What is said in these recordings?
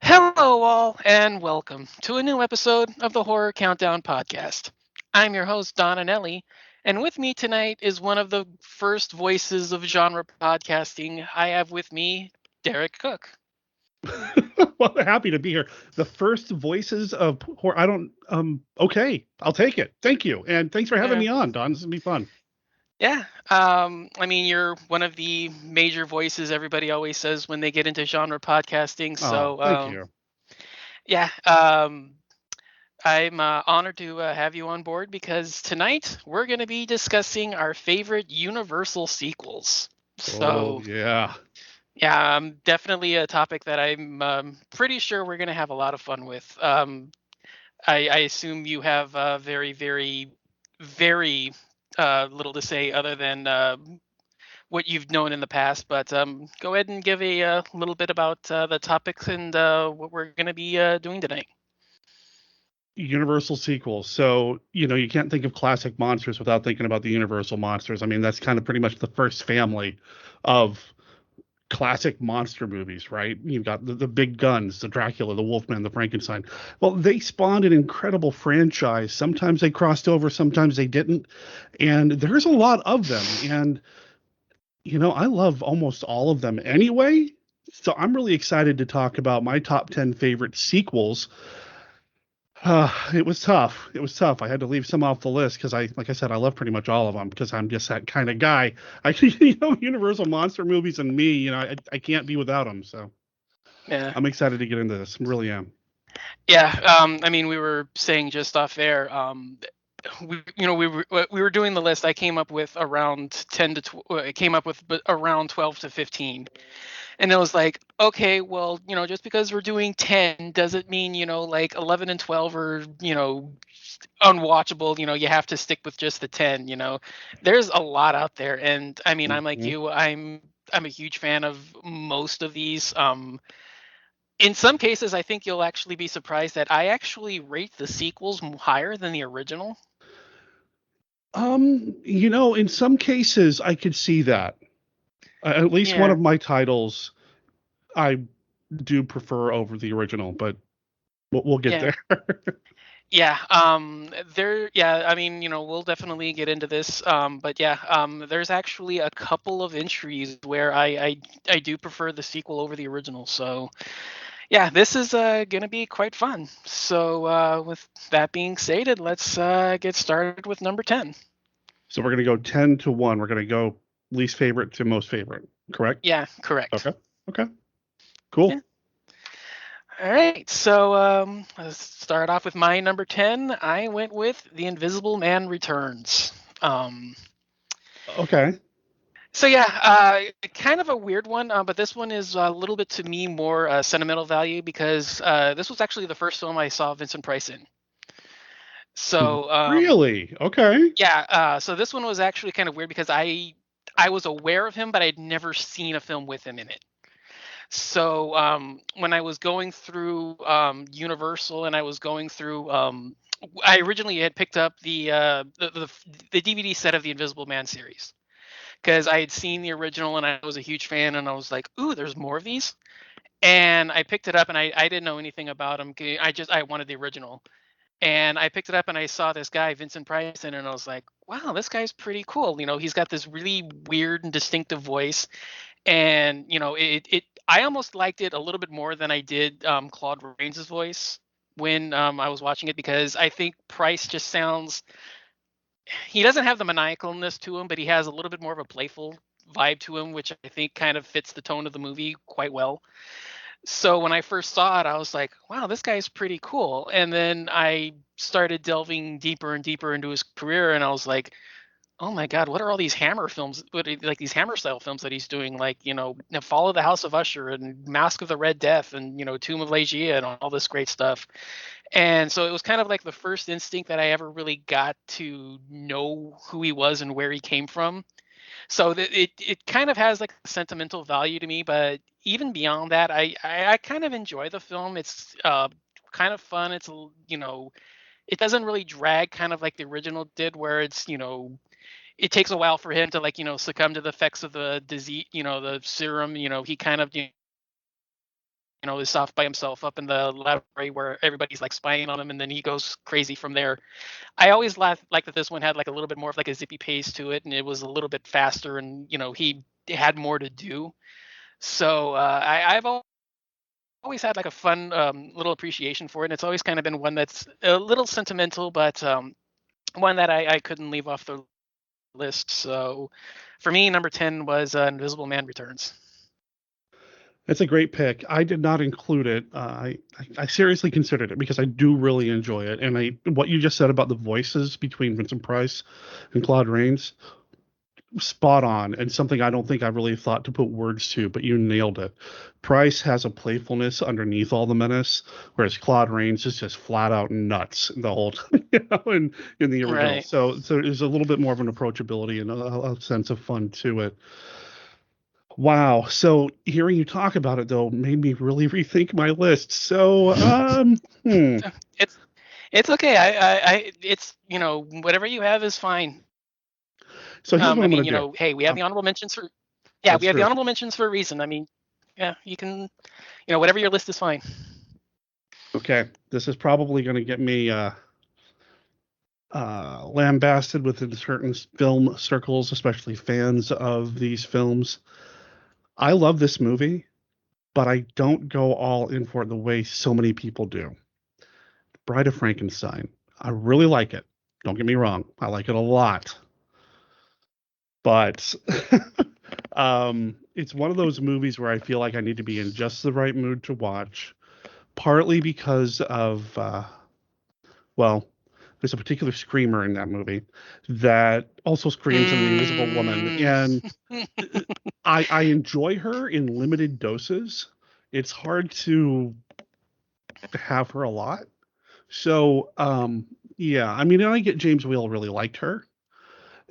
Hello, all, and welcome to a new episode of the Horror Countdown podcast. I'm your host, Don Anelli, and with me tonight is one of the first voices of genre podcasting. I have with me Derek Cook. Well, happy to be here. The first voices of horror. I don't. Okay, I'll take it. Thank you, and thanks for having Uh, me on, Don. This will be fun. yeah, you're one of the major voices everybody always says when they get into genre podcasting. Oh, thank you. Yeah, I'm honored to have you on board because tonight we're going to be discussing our favorite Universal sequels. Oh So, yeah. yeah, definitely a topic that I'm pretty sure we're going to have a lot of fun with. I assume you have very little to say other than what you've known in the past, but go ahead and give a little bit about the topics and what we're going to be doing tonight. Universal sequels. So you can't think of classic monsters without thinking about the Universal monsters. I mean, that's kind of pretty much the first family of classic monster movies, right? You've got the big guns, the Dracula, the Wolfman, the Frankenstein. Well, they spawned an incredible franchise. Sometimes they crossed over, sometimes they didn't. And there's a lot of them. And, I love almost all of them anyway. So I'm really excited to talk about my top 10 favorite sequels. It was tough. It was tough. I had to leave some off the list because like I said, I love pretty much all of them because I'm just that kind of guy. Universal monster movies and me, I can't be without them. So Yeah. I'm excited to get into this. I really am. Yeah, we were saying just off air. We were doing the list. I came up with around 10 to I came up with around 12 to 15, and it was like, okay, well, just because we're doing 10 doesn't mean like 11 and 12 are unwatchable. You have to stick with just the 10. There's a lot out there, and I'm like Mhm. you. I'm a huge fan of most of these. In some cases, I think you'll actually be surprised that I actually rate the sequels higher than the original. In some cases, I could see that. At least one Yeah. of my titles, I do prefer over the original, but we'll get Yeah. there. Yeah. We'll definitely get into this. But yeah, there's actually a couple of entries where I do prefer the sequel over the original. So yeah, this is gonna be quite fun. So with that being stated, let's get started with number 10. So we're gonna go 10 to 1. We're gonna go least favorite to most favorite. Correct? Yeah, correct. Okay. Okay. Cool. Yeah. All right, so let's start off with my number 10. I went with The Invisible Man Returns. Um, Okay. so yeah, kind of a weird one, but this one is a little bit to me more sentimental value because this was actually the first film I saw Vincent Price in. So Really? Okay. yeah, so this one was actually kind of weird because I was aware of him, but I'd never seen a film with him in it. So when I was going through Universal and I was going through, I originally had picked up the DVD set of the Invisible Man series because I had seen the original and I was a huge fan and I was like, ooh, there's more of these. And I picked it up and I didn't know anything about him. I wanted the original. And I picked it up and I saw this guy, Vincent Price, in it, and I was like, wow, this guy's pretty cool. He's got this really weird and distinctive voice, and I almost liked it a little bit more than I did Claude Rains' voice when I was watching it because I think Price just sounds, he doesn't have the maniacalness to him, but he has a little bit more of a playful vibe to him, which I think kind of fits the tone of the movie quite well. So when I first saw it, I was like, wow, this guy's pretty cool. And then I started delving deeper and deeper into his career, and I was like, oh my God, what are all these Hammer films, like these Hammer style films that he's doing, like, Follow the House of Usher and Mask of the Red Death and, Tomb of Legia and all this great stuff. And so it was kind of like the first instinct that I ever really got to know who he was and where he came from. So it kind of has like a sentimental value to me, but even beyond that, I kind of enjoy the film. It's kind of fun. It doesn't really drag kind of like the original did, where it takes a while for him to like succumb to the effects of the disease, the serum. He kind of is off by himself up in the laboratory where everybody's like spying on him, and then he goes crazy from there. I always like that this one had like a little bit more of like a zippy pace to it, and it was a little bit faster, and he had more to do. So I've always had like a fun little appreciation for it. And it's always kind of been one that's a little sentimental, but one that I couldn't leave off the list. So for me, number 10 was Invisible Man Returns. It's a great pick. I did not include it. I seriously considered it because I do really enjoy it, and what you just said about the voices between Vincent Price and Claude Rains, spot on, and something I don't think I really thought to put words to, but you nailed it. Price has a playfulness underneath all the menace, whereas Claude Rains is just flat out nuts the whole time, in the original. Right. So there's a little bit more of an approachability and a sense of fun to it. Wow. So hearing you talk about it though made me really rethink my list. So It's it's okay. It's whatever you have is fine. so here's what I I'm mean, gonna do. hey, we have Um, the honorable mentions for yeah, that's we have the true. honorable mentions for a reason. I mean, yeah, you can, whatever your list is fine. Okay. This is probably gonna get me lambasted within certain film circles, especially fans of these films. I love this movie, but I don't go all in for it the way so many people do. Bride of Frankenstein. I really like it. Don't get me wrong. I like it a lot. But it's one of those movies where I feel like I need to be in just the right mood to watch, partly because of well, there's a particular screamer in that movie that also screams in The Invisible Woman, Mm. and I enjoy her in limited doses. It's hard to have her a lot. So yeah, I mean, and I get James Whale really liked her,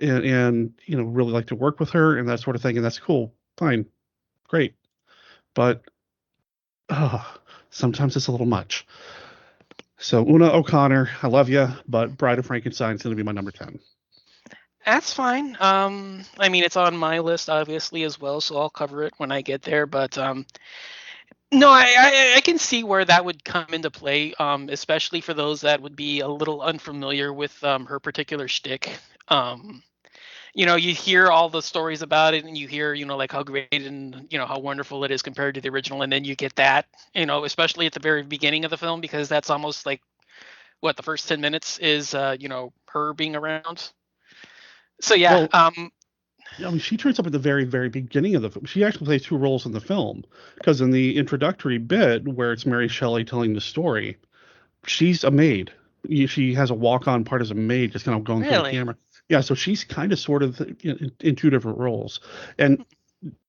and really liked to work with her and that sort of thing, and that's cool, fine, great. But uh, sometimes it's a little much. So Una O'Connor, I love you, but Bride of Frankenstein is going to be my number 10. That's fine. I mean, it's on my list obviously as well, so I'll cover it when I get there. But no, I can see where that would come into play, especially for those that would be a little unfamiliar with her particular shtick. Um, you hear all the stories about it, and you hear, like how great and how wonderful it is compared to the original, and then you get that, especially at the very beginning of the film, because that's almost like what the first 10 minutes is, her being around. So yeah, Well, I mean, she turns up at the very, very beginning of the film. She actually plays two roles in the film because in the introductory bit where it's Mary Shelley telling the story, she's a maid. She has a walk-on part as a maid, just kind of going for the really. camera. Yeah, so she's kind of sort of in two different roles. And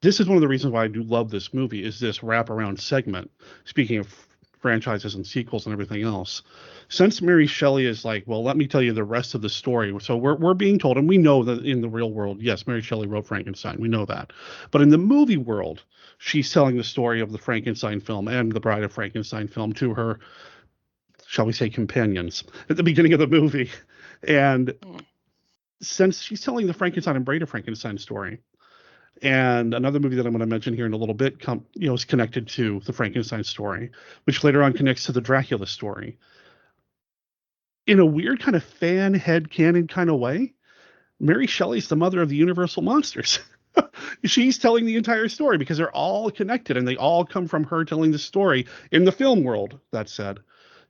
this is one of the reasons why I do love this movie is this wraparound segment. Speaking of franchises and sequels and everything else, since Mary Shelley is like, well, let me tell you the rest of the story. So we're being told, and we know that in the real world, yes, Mary Shelley wrote Frankenstein. We know that, but in the movie world, she's telling the story of the Frankenstein film and the Bride of Frankenstein film to her, shall we say, companions at the beginning of the movie, and Hmm. since she's telling the Frankenstein and Bride of Frankenstein story, and another movie that I'm going to mention here in a little bit, is connected to the Frankenstein story, which later on connects to the Dracula story in a weird kind of fan head canon kind of way. Mary Shelley's the mother of the Universal monsters. She's telling the entire story because they're all connected and they all come from her telling the story in the film world. That said,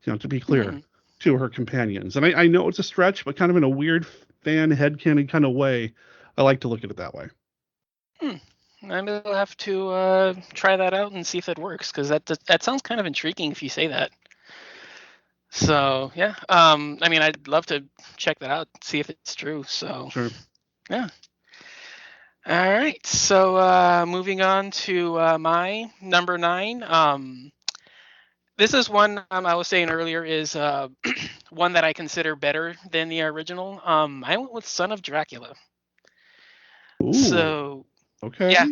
to be clear, Hmm. to her companions. And I know it's a stretch, but kind of in a weird fan headcanon kind of way. I like to look at it that way. Hmm. Maybe I'll have to try that out and see if it works, because that sounds kind of intriguing if you say that. So yeah, I mean, I'd love to check that out, see if it's true. So Sure. yeah. All right. So moving on to my number 9. This is one, I was saying earlier, is one that I consider better than the original. I went with Son of Dracula. Ooh. So yeah.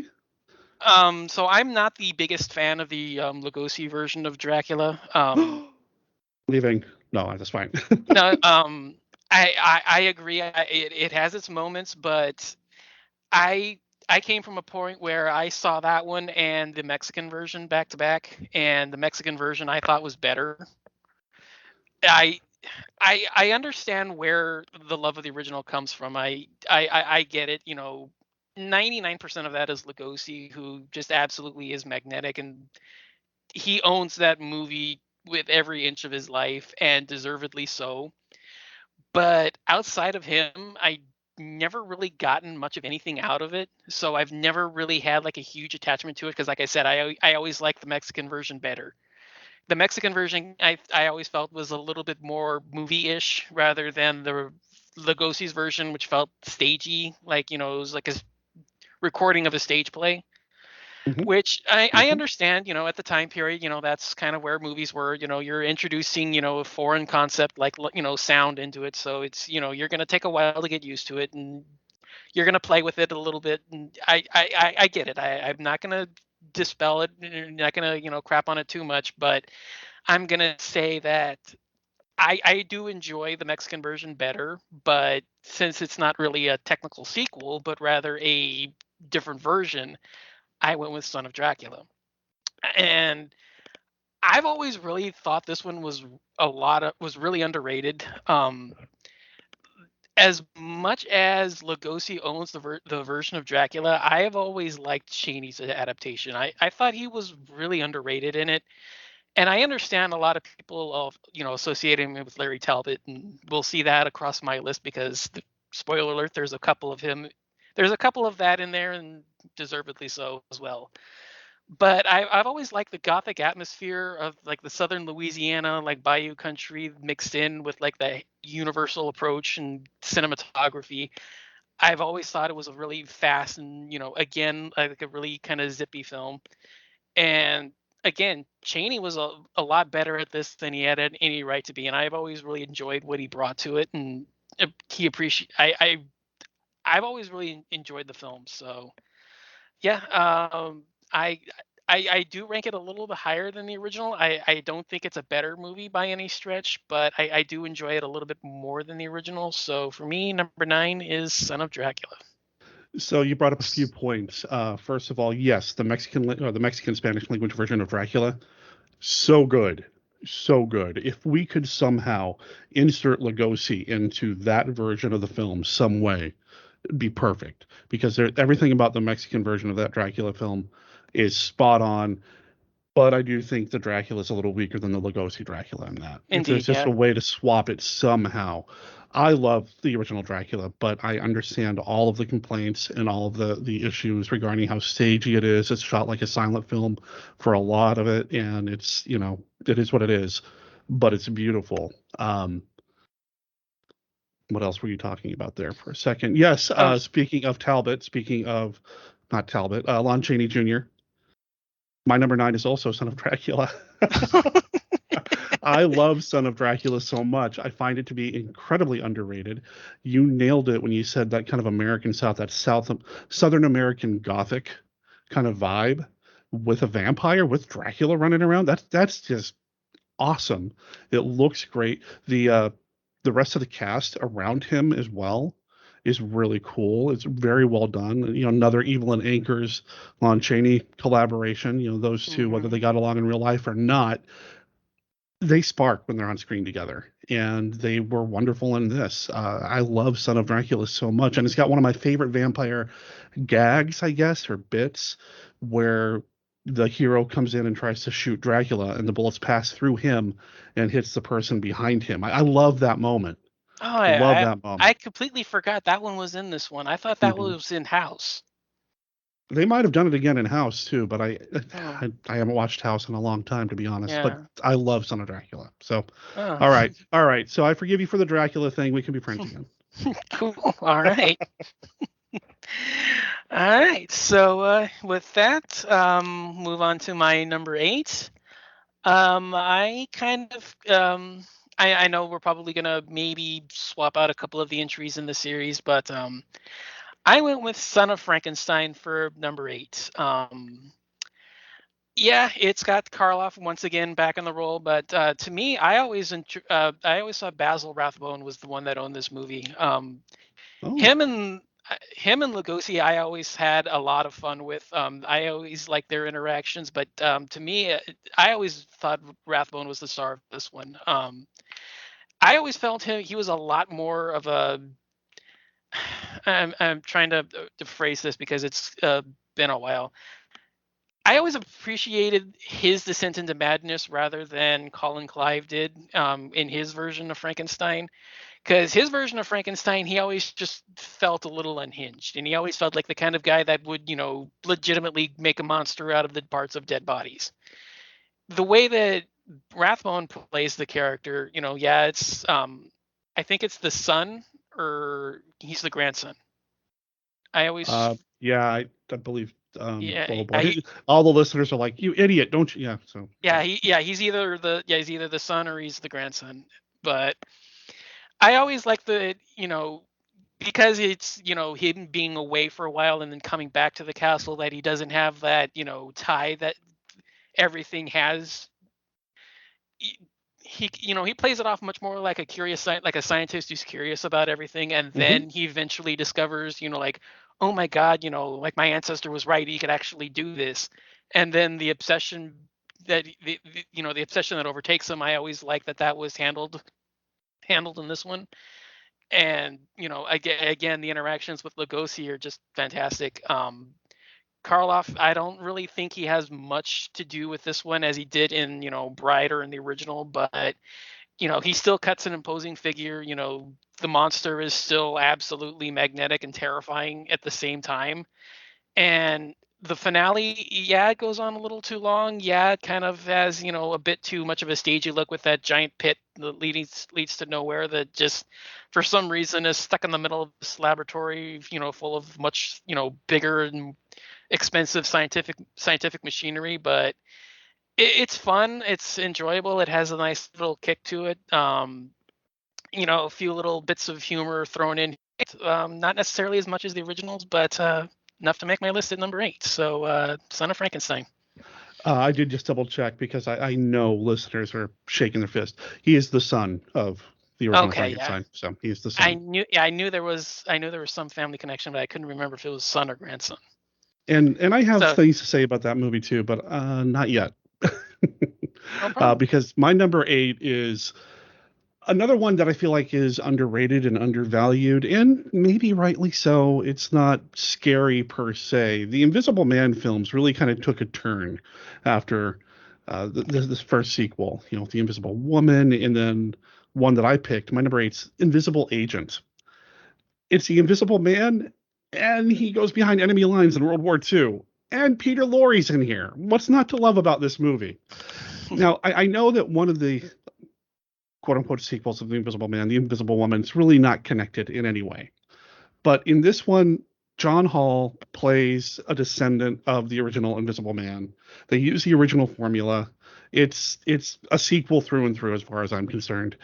Okay. So I'm not the biggest fan of the Lugosi version of Dracula. Leaving. No, that's fine. No, I agree. It has its moments, but I I came from a point where I saw that one and the Mexican version back to back, and the Mexican version I thought was better. I I understand where the love of the original comes from. I get it. 99% of that is Lugosi, who just absolutely is magnetic, and he owns that movie with every inch of his life, and deservedly so. But outside of him, I never really gotten much of anything out of it. So I've never really had like a huge attachment to it because, like I said, I always liked the Mexican version better. The Mexican version I always felt was a little bit more movie-ish rather than the Lugosi's version, which felt stagey, like it was like a recording of a stage play. Hmm. Which I Hmm. understand, at the time period, that's kind of where movies were. You're introducing, a foreign concept like, sound into it. So it's, you're going to take a while to get used to it, and you're going to play with it a little bit. And I get it. I'm not going to dispel it. I'm not going to, crap on it too much. But I'm going to say that I do enjoy the Mexican version better. But since it's not really a technical sequel, but rather a different version, I went with Son of Dracula. And I've always really thought this one was really underrated. As much as Lugosi owns the version of Dracula, I have always liked Chaney's adaptation. I thought he was really underrated in it, and I understand a lot of people of associating him with Larry Talbot, and we'll see that across my list because spoiler alert, there's a couple of that in there, and deservedly so as well. But I've always liked the gothic atmosphere of like the southern Louisiana, like bayou country, mixed in with like the universal approach and cinematography. I've always thought it was a really fast and again like a really kind of zippy film. And again, Chaney was a lot better at this than he had any right to be, and I've always really enjoyed what he brought to it, and he appreciate. I've always really enjoyed the film, so yeah, I I do rank it a little bit higher than the original. I don't think it's a better movie by any stretch, but I do enjoy it a little bit more than the original. So for me, number 9 is Son of Dracula. So you brought up a few points. First of all, yes, the Mexican Spanish language version of Dracula, so good, so good. If we could somehow insert Lugosi into that version of the film some way, it'd be perfect because everything about the Mexican version of that Dracula film is spot on. But I do think the Dracula is a little weaker than the Lugosi Dracula in that. If there's Indeed, just yeah. a way to swap it somehow. I love the original Dracula, but I understand all of the complaints and all of the issues regarding how stagey it is. It's shot like a silent film for a lot of it, and it is what it is, but it's beautiful. What else were you talking about there for a second? Yes, Oh, speaking of not Talbot, Lon Chaney Jr. My number 9 is also Son of Dracula. I love Son of Dracula so much. I find it to be incredibly underrated. You nailed it when you said that kind of American South, that Southern American Gothic kind of vibe with a vampire with Dracula running around. That's just awesome. It looks great. The rest of the cast around him as well is really cool. It's very well done. Another Evil and Anchors Lon Chaney collaboration. Those two, whether they hmm got along in real life or not, they spark when they're on screen together, and they were wonderful in this. I love Son of Dracula so much, and it's got one of my favorite vampire gags, I guess, or bits, where the hero comes in and tries to shoot Dracula, and the bullets pass through him and hits the person behind him. I love that moment. Oh, Love I that I moment. completely forgot that one was in this one. I thought that Hmm. was in house. They might have done it again in House too, but Oh, I haven't watched House in a long time to be honest. But yeah. I love Son of Dracula. So, Oh, all right. So I forgive you for the Dracula thing. We can be friends again. cool. All right. All right. So with that, move on to my number 8. I kind of I know we're probably gonna maybe swap out a couple of the entries in the series, but I went with Son of Frankenstein for number 8. Yeah, it's got Karloff once again back in the role, but to me, I always thought Basil Rathbone was the one that owned this movie. Oh, Him and him and Lugosi, I always had a lot of fun with. I always liked their interactions, but to me, I always thought Rathbone was the star of this one. I always felt he was a lot more of a. I'm trying to phrase this because it's been a while. I always appreciated his descent into madness rather than Colin Clive did in his version of Frankenstein. Because his version of Frankenstein, he always just felt a little unhinged, and he always felt like the kind of guy that would, legitimately make a monster out of the parts of dead bodies. The way that Rathbone plays the character, yeah, it's I think it's the son or he's the grandson. I always, Yeah, I believe. yeah, Oh boy, all the listeners are like, "You idiot, don't you?" Yeah. So yeah. he's either the son or he's the grandson. But I always like because it's him being away for a while and then coming back to the castle, that he doesn't have that tie that everything has. He plays it off much more like a like a scientist who's curious about everything, and Hmm. then he eventually discovers, like, oh my god, like my ancestor was right, he could actually do this. And then the obsession the obsession that overtakes him, I always like that was handled in this one. And again, the interactions with Lugosi are just fantastic. Karloff, I don't really think he has much to do with this one as he did in Bride or in the original, but he still cuts an imposing figure. The monster is still absolutely magnetic and terrifying at the same time. And the finale, yeah, it goes on a little too long. Yeah, it kind of has, a bit too much of a stagey look with that giant pit that leads to nowhere, that just for some reason is stuck in the middle of this laboratory, full of much, bigger and expensive scientific machinery. But it's fun, it's enjoyable, it has a nice little kick to it. A few little bits of humor thrown in, not necessarily as much as the originals, but enough to make my list at number 8. So Son of Frankenstein. I did just double check because I know listeners are shaking their fist. He is the son of the original Okay, yeah. Frankenstein, so he's the son. I knew there was some family connection, but I couldn't remember if it was son or grandson. And I have So things to say about that movie too, but not yet. no problem. Because my number 8 is another one that I feel like is underrated and undervalued, and maybe rightly so. It's not scary per se. The Invisible Man films really kind of took a turn after this first sequel, The Invisible Woman, and then one that I picked, my number 8's Invisible Agent. It's the Invisible Man, and he goes behind enemy lines in World War II. And Peter Lorre's in here. What's not to love about this movie? Now, I know that one of the quote unquote sequels of The Invisible Man, The Invisible Woman, is really not connected in any way. But in this one, John Hall plays a descendant of the original Invisible Man. They use the original formula. It's a sequel through and through, as far as I'm concerned.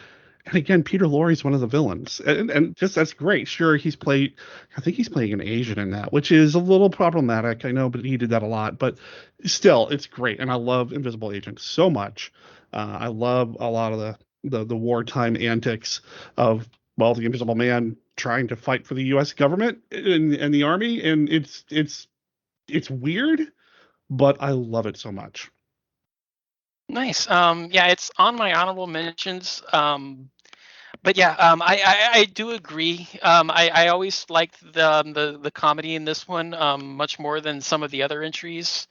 And again, Peter Lorre's one of the villains, and just that's great. Sure, I think he's playing an Asian in that, which is a little problematic. I know, but he did that a lot. But still, it's great, and I love Invisible Agent so much. I love a lot of the wartime antics of, well, the Invisible Man trying to fight for the U.S. government and the army, and it's weird, but I love it so much. Nice. Yeah, it's on my honorable mentions. But yeah, I do agree. I always liked the comedy in this one much more than some of the other entries.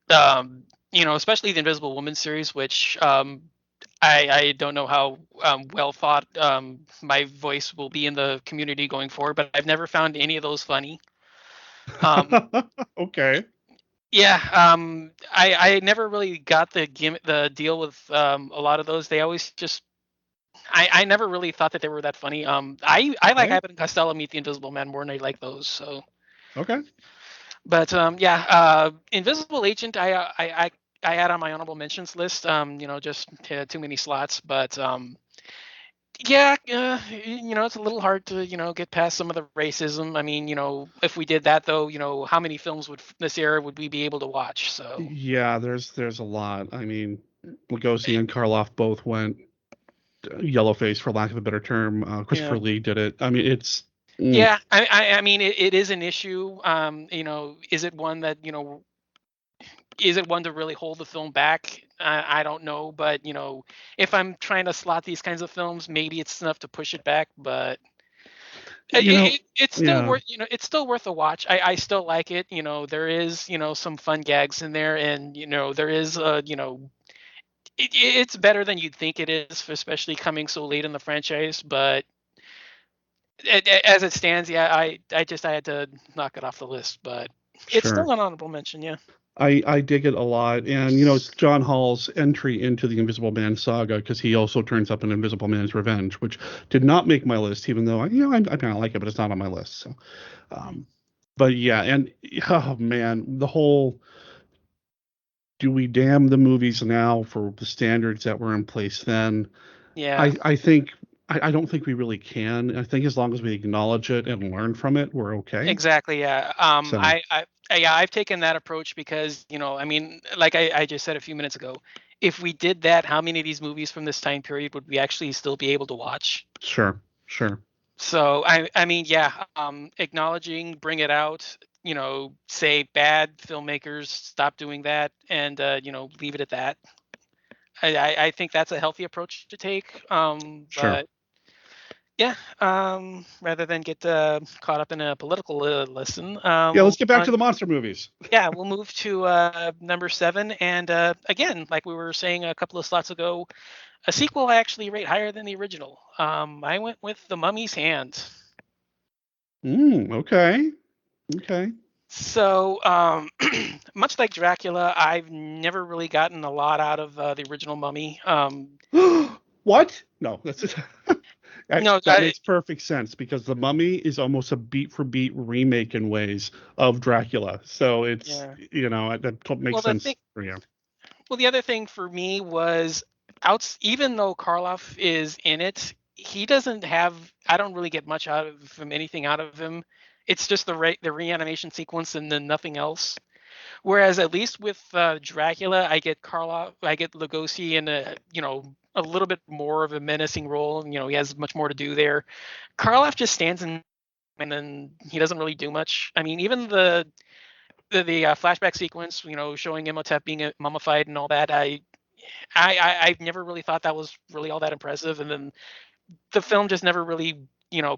Especially the Invisible Woman series, which I don't know how well thought my voice will be in the community going forward, but I've never found any of those funny. Um, Okay. yeah, I never really got the deal with a lot of those. They always just I never really thought that they were that funny. I like Okay. Abbott and Costello Meet the Invisible Man more than I like those. So, Okay. but yeah, Invisible Agent, I had on my honorable mentions list. Just too many slots, but yeah, it's a little hard to get past some of the racism. I mean, if we did that though, how many films would this era would we be able to watch? So Yeah, there's a lot. I mean, Lugosi and Karloff both went yellow face, for lack of a better term. yeah, Christopher Lee did it. I mean, it's Mm. Yeah, I mean, it is an issue. Is it one that is it one to really hold the film back? I don't know, but if I'm trying to slot these kinds of films, maybe it's enough to push it back. But You know, it's still yeah, worth it's still worth a watch. I still like it. There is some fun gags in there, and there is it's better than you'd think it is, especially coming so late in the franchise. But as it stands, yeah, I had to knock it off the list, but it's sure. still an honorable mention. Yeah. I dig it a lot, and it's John Hall's entry into the Invisible Man saga because he also turns up in Invisible Man's Revenge, which did not make my list, even though I kind of like it, but it's not on my list. So, Hmm. um, but yeah, and oh man, the whole do we damn the movies now for the standards that were in place then? Yeah. I think I don't think we really can. I think as long as we acknowledge it and learn from it, we're okay. Exactly. Yeah. So Yeah, I've taken that approach because I mean, like I just said a few minutes ago, if we did that, how many of these movies from this time period would we actually still be able to watch? sure, sure, So I mean, yeah, acknowledging, bring it out. Say bad filmmakers stop doing that, and leave it at that. I think that's a healthy approach to take. sure. But yeah, rather than get caught up in a political lesson, Yeah, we'll let's get move back on. to the monster movies. Yeah, we'll move to number seven, and again, like we were saying a couple of slots ago, a sequel I actually rate higher than the original. I went with The Mummy's Hand. Okay. Okay. So, much like Dracula, I've never really gotten a lot out of the original Mummy. What? No, that's it. That, No, that makes perfect sense because The Mummy is almost a beat for beat remake in ways of Dracula. So it's, yeah. that makes Well, the sense thing for you. Well, the other thing for me was even though Karloff is in it, he doesn't have. I don't really get much out of him, anything out of him. It's just the reanimation sequence and then nothing else. Whereas at least with Dracula, I get Karloff, I get Lugosi in a little bit more of a menacing role. He has much more to do there. Karloff just stands in and then he doesn't really do much. I mean, even the flashback sequence, showing Imhotep being mummified and all that, I've never really thought that was really all that impressive, and then the film just never really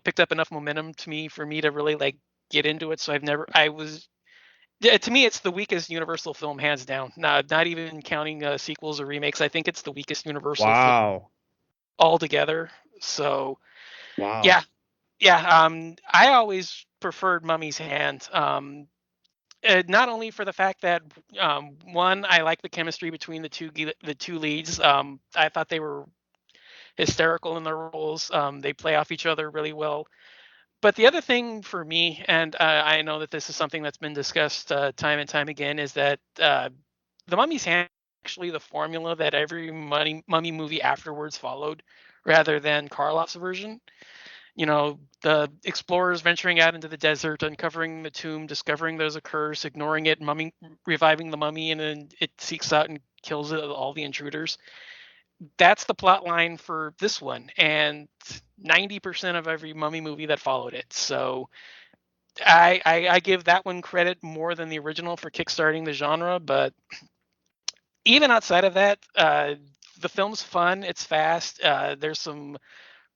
picked up enough momentum to me for me to really like get into it. So I've never I was yeah, to me it's the weakest Universal film hands down. Not even counting sequels or remakes. I think it's the weakest Universal film Wow. altogether. So yeah, Wow. yeah. I always preferred Mummy's Hand. Not only for the fact that one, I like the chemistry between the two leads. I thought they were hysterical in their roles. They play off each other really well. But the other thing for me, and I know that this is something that's been discussed time and time again, is that the Mummy's Hand is actually the formula that every mummy movie afterwards followed, rather than Karloff's version. The explorers venturing out into the desert, uncovering the tomb, discovering there's a curse, ignoring it, mummy, reviving the mummy, and then it seeks out and kills all the intruders. That's the plot line for this one, and 90% of every mummy movie that followed it. So I give that one credit more than the original for kickstarting the genre. But even outside of that, the film's fun. It's fast. There's some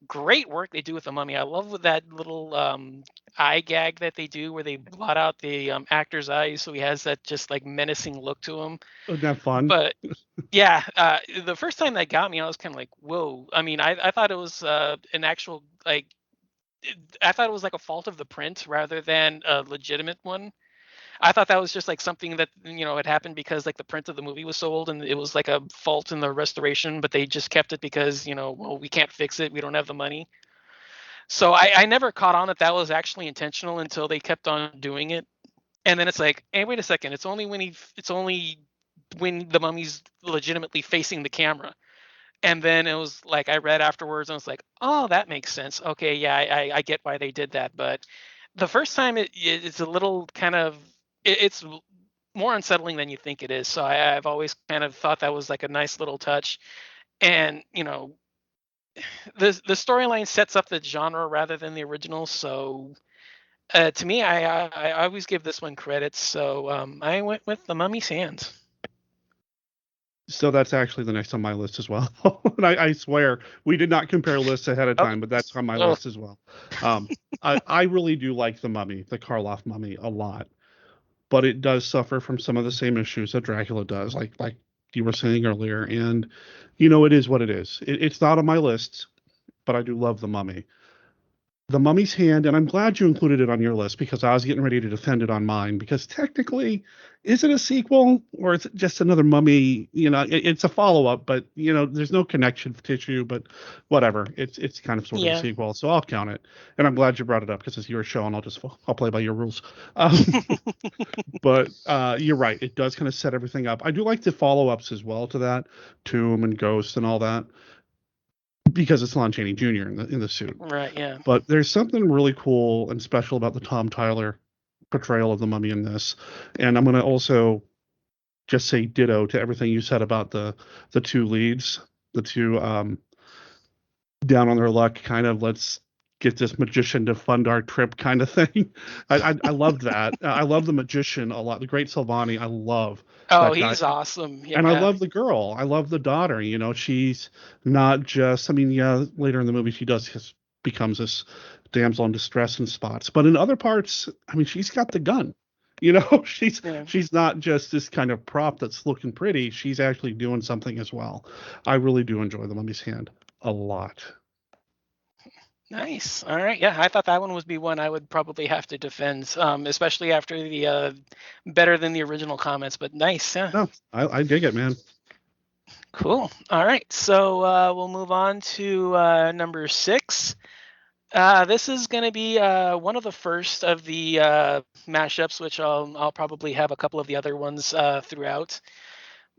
great work they do with the mummy. I love with that little eye gag that they do where they blot out the actor's eyes so he has that just like menacing look to him. Isn't that fun? But yeah, the first time that got me, I was kind of like, whoa. I mean, I thought it was an actual like I thought it was like a fault of the print rather than a legitimate one. I thought that was just like something that had happened because like the print of the movie was so old and it was like a fault in the restoration, but they just kept it because well, we can't fix it, we don't have the money. So I never caught on that that was actually intentional until they kept on doing it. And then it's like, hey, wait a second, it's only when the mummy's legitimately facing the camera. And then it was like I read afterwards and I was like, oh, that makes sense. Okay, yeah, I get why they did that. But the first time it's a little kind of it's more unsettling than you think it is. So I've always kind of thought that was like a nice little touch. And the storyline sets up the genre rather than the original. So to me, I always give this one credit. So I went with The Mummy's Hands. So that's actually the next on my list as well. And I swear we did not compare lists ahead of Oh, time, but that's on my oh list as well. Um, I really do like the Mummy, the Karloff Mummy, a lot, but it does suffer from some of the same issues that Dracula does, like you were saying earlier. And it is what it is. It's not on my list, but I do love the Mummy. The Mummy's Hand, and I'm glad you included it on your list because I was getting ready to defend it on mine. Because technically, is it a sequel or is it just another Mummy? It's a follow up, but there's no connection tissue. But whatever, it's kind of sort of a yeah. sequel, so I'll count it. And I'm glad you brought it up because it's your show, and I'll play by your rules. Um, but you're right, it does kind of set everything up. I do like the follow ups as well to that, Tomb and Ghost and all that, because it's Lon Chaney Jr. in the suit. Right. Yeah. But there's something really cool and special about the Tom Tyler portrayal of the mummy in this. And I'm going to also just say ditto to everything you said about the two leads, the two down on their luck kind of let's get this magician to fund our trip kind of thing. I loved that. I love the magician a lot. The great Silvani, I love Oh, that guy. he's awesome. And I Yeah. love the girl. I love the daughter. She's not just. I mean, yeah, later in the movie she becomes this damsel in distress in spots, but in other parts, I mean, she's got the gun. she's Yeah. she's not just this kind of prop that's looking pretty. She's actually doing something as well. I really do enjoy the Mummy's Hand a lot. Nice. All right. Yeah, I thought that one would be one I would probably have to defend, especially after the better than the original comments. But nice. Yeah. No, I dig it, man. Cool. All right. So we'll move on to number 6. This is going to be one of the first of the mashups, which I'll probably have a couple of the other ones throughout.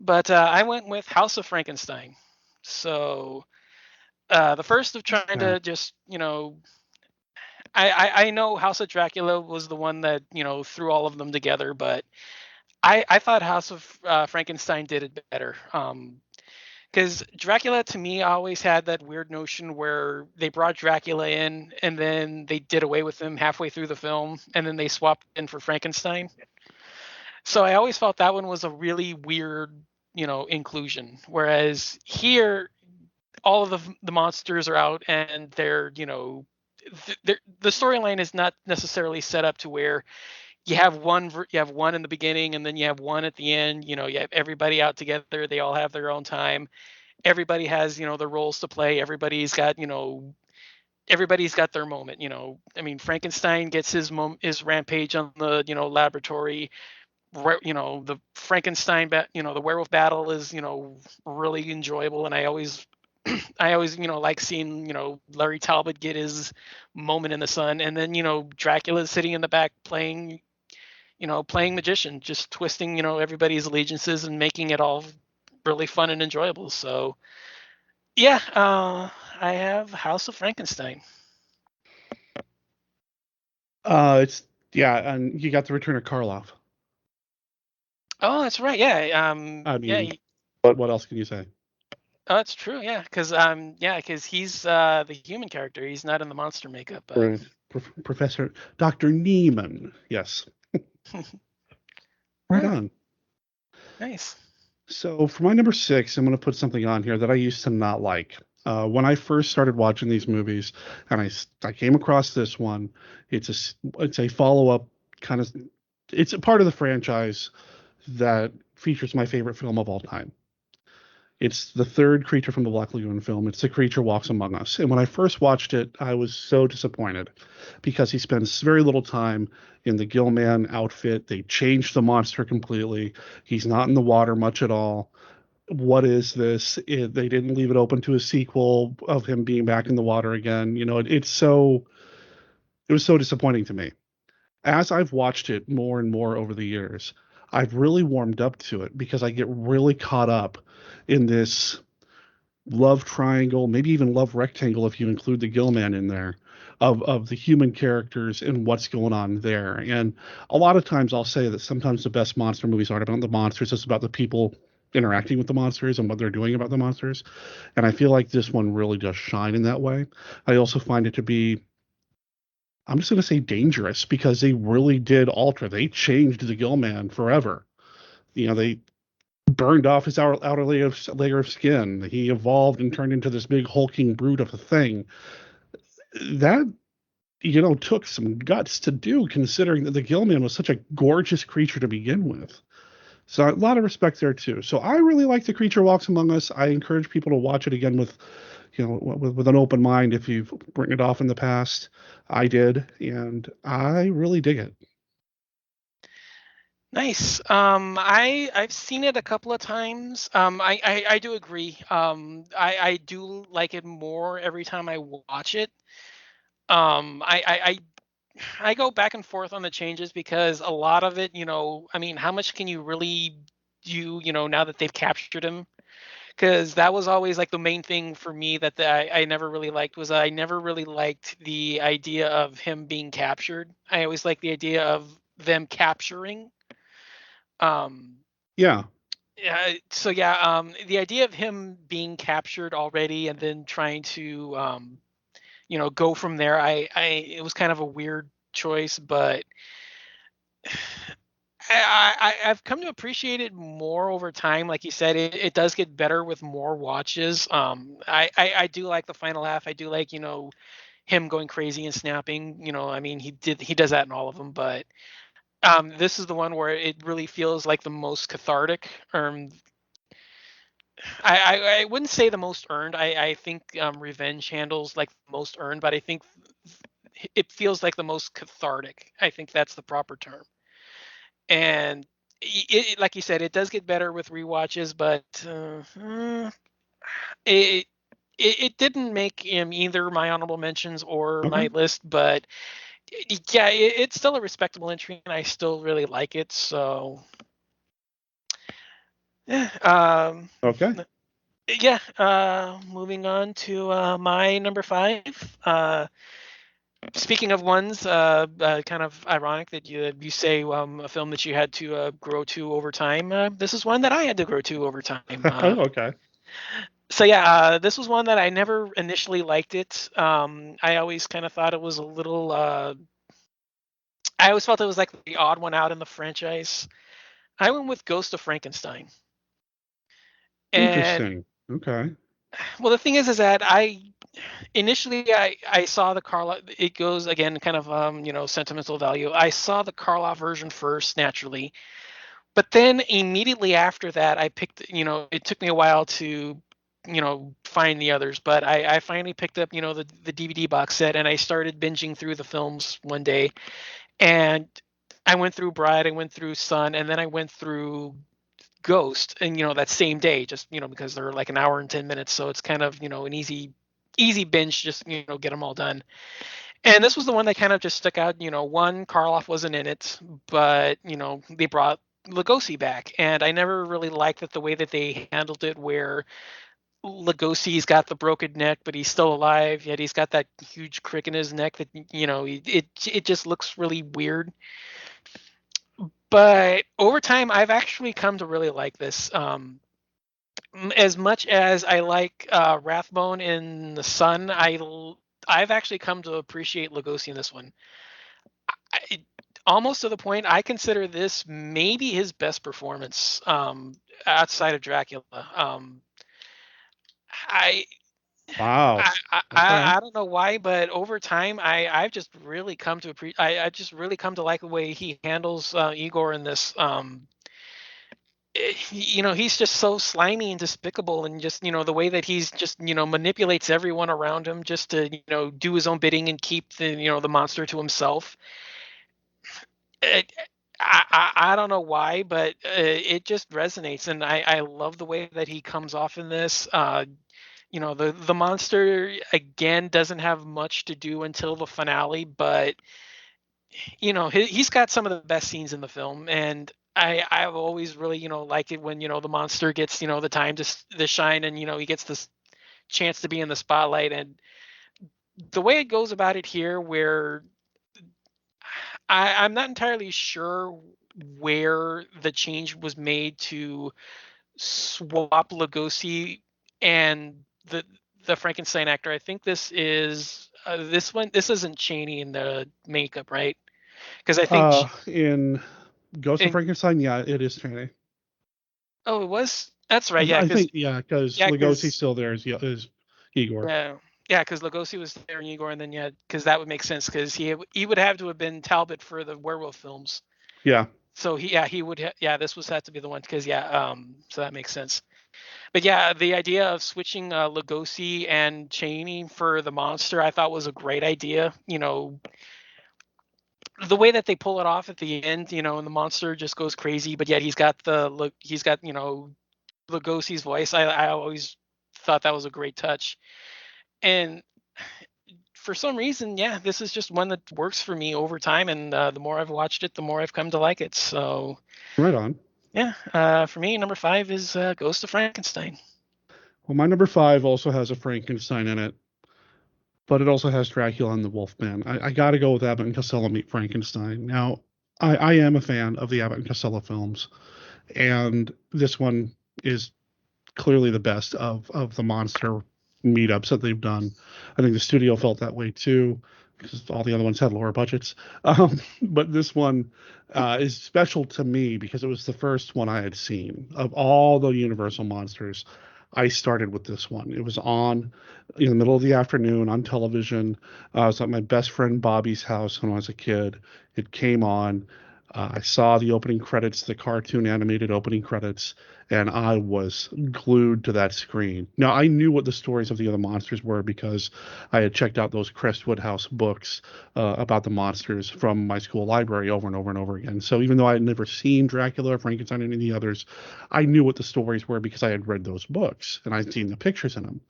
But I went with House of Frankenstein. So the first of trying Yeah. to just I know House of Dracula was the one that threw all of them together, but I thought House of Frankenstein did it better. Because Dracula to me always had that weird notion where they brought Dracula in and then they did away with him halfway through the film and then they swapped in for Frankenstein. So I always felt that one was a really weird, inclusion. Whereas here, all of the monsters are out and they're, the storyline is not necessarily set up to where you have one in the beginning and then you have one at the end. You have everybody out together. They all have their own time. Everybody has their roles to play. Everybody's got their moment. I mean, Frankenstein gets his rampage on the laboratory. The the werewolf battle is really enjoyable, and I always I always like seeing Larry Talbot get his moment in the sun, and then Dracula's sitting in the back playing magician, just twisting everybody's allegiances and making it all really fun and enjoyable. So yeah, I have House of Frankenstein. It's yeah, and you got the return of Karloff. Oh, that's right. Yeah. I Yeah. mean, what else can you say? Oh, that's true. Yeah, because he's the human character. He's not in the monster makeup. But Right. Professor Dr. Neiman. Yes. Right yeah, on. nice. So for my number 6, I'm going to put something on here that I used to not like. When I first started watching these movies, and I came across this one, it's a follow up kind of. It's a part of the franchise that features my favorite film of all time. It's the third Creature from the Black Lagoon film. It's The Creature Walks Among Us. And when I first watched it, I was so disappointed because he spends very little time in the Gillman outfit. They changed the monster completely. He's not in the water much at all. What is this? They didn't leave it open to a sequel of him being back in the water again. It was so disappointing to me. As I've watched it more and more over the years, I've really warmed up to it because I get really caught up in this love triangle, maybe even love rectangle if you include the Gillman in there, of the human characters and what's going on there. And a lot of times I'll say that sometimes the best monster movies aren't about the monsters, it's about the people interacting with the monsters and what they're doing about the monsters. And I feel like this one really does shine in that way. I also find it to be, I'm just going to say dangerous, because they really did alter. They changed the Gill Man forever. They burned off his outer layer of skin. He evolved and turned into this big hulking brute of a thing. That, took some guts to do, considering that the Gill Man was such a gorgeous creature to begin with. So a lot of respect there too. So I really like The Creature Walks Among Us. I encourage people to watch it again with, with an open mind. If you've written it off in the past, I did, and I really dig it. Nice. I've seen it a couple of times. I do agree. I do like it more every time I watch it. I go back and forth on the changes because a lot of it, I mean, how much can you really do, now that they've captured him? Because that was always like the main thing for me that I never really liked, was I never really liked the idea of him being captured. I always liked the idea of them capturing. Um, Yeah, yeah, so yeah, the idea of him being captured already and then trying to, go from there, it was kind of a weird choice, but I've come to appreciate it more over time. Like you said, it does get better with more watches. I do like the final half. I do like, him going crazy and snapping. I mean, he does that in all of them, but this is the one where it really feels like the most cathartic. I wouldn't say the most earned. I think revenge handles like the most earned, but I think it feels like the most cathartic. I think that's the proper term. And like you said, it does get better with rewatches, but it, it didn't make either my honorable mentions or okay, my list. But yeah, it's still a respectable entry, and I still really like it. So yeah, okay. yeah. Moving on to my number five. Speaking of ones, kind of ironic that you say a film that you had to grow to over time. This is one that I had to grow to over time. Okay. So yeah, this was one that I never initially liked it. I always kind of thought it was a little. I always felt it was like the odd one out in the franchise. I went with Ghost of Frankenstein, and Interesting. Okay. well, the thing is that I saw the Karloff. It goes again, kind of sentimental value. I saw the Karloff version first, naturally. But then immediately after that, I picked, it took me a while to, find the others, but I finally picked up, the DVD box set, and I started binging through the films one day. And I went through Bride, I went through Sun, and then I went through Ghost, and, that same day, just, because they're like an hour and 10 minutes. So it's kind of, an easy binge, just, get them all done. And this was the one that kind of just stuck out. One, Karloff wasn't in it, but they brought Lugosi back, and I never really liked it the way that they handled it, where Lugosi's got the broken neck, but he's still alive. Yet he's got that huge crick in his neck that it just looks really weird. But over time, I've actually come to really like this. As much as I like Rathbone in the Sun, I've actually come to appreciate Lugosi in this one. I, almost to the point I consider this maybe his best performance outside of Dracula. I, Wow. I Okay. don't know why, but over time I've just really come to I just really come to like the way he handles Igor in this. He's just so slimy and despicable, and just the way that he's just manipulates everyone around him just to do his own bidding and keep the monster to himself. It, I don't know why, but it just resonates, and I love the way that he comes off in this. The monster again doesn't have much to do until the finale, but he's got some of the best scenes in the film, and I've always really liked it when the monster gets the time to shine, and he gets this chance to be in the spotlight, and the way it goes about it here, where I'm not entirely sure where the change was made to swap Lugosi and the Frankenstein actor. I think this one. This isn't Cheney in the makeup, right? Because I think In Ghost of in Frankenstein, yeah, it is training. oh, it was. That's right. Yeah, I because think yeah, because yeah, Lugosi's because still there is Igor. yeah, yeah, because Lugosi was there in Igor, and then yeah, because that would make sense because he would have to have been Talbot for the werewolf films. Yeah, So he would yeah, this was had to be the one because yeah, so that makes sense. But yeah, the idea of switching Lugosi and Cheney for the monster, I thought was a great idea. The way that they pull it off at the end, and the monster just goes crazy, but yet he's got Lugosi's voice. I always thought that was a great touch, and for some reason, yeah, this is just one that works for me over time, and the more I've watched it, the more I've come to like it. So right on. yeah, for me, number five is Ghost of Frankenstein. Well, my number five also has a Frankenstein in it, but it also has Dracula and the Wolfman. I got to go with Abbott and Costello meet Frankenstein. Now, I am a fan of the Abbott and Costello films, and this one is clearly the best of the monster meetups that they've done. I think the studio felt that way too, because all the other ones had lower budgets. But this one is special to me because it was the first one I had seen of all the Universal monsters. I started with this one. It was on in the middle of the afternoon on television. I was at my best friend Bobby's house when I was a kid. It came on. I saw the opening credits, the cartoon animated opening credits, and I was glued to that screen. Now, I knew what the stories of the other monsters were because I had checked out those Crestwood House books about the monsters from my school library over and over and over again. So even though I had never seen Dracula, Frankenstein, and any of the others, I knew what the stories were because I had read those books and I'd seen the pictures in them.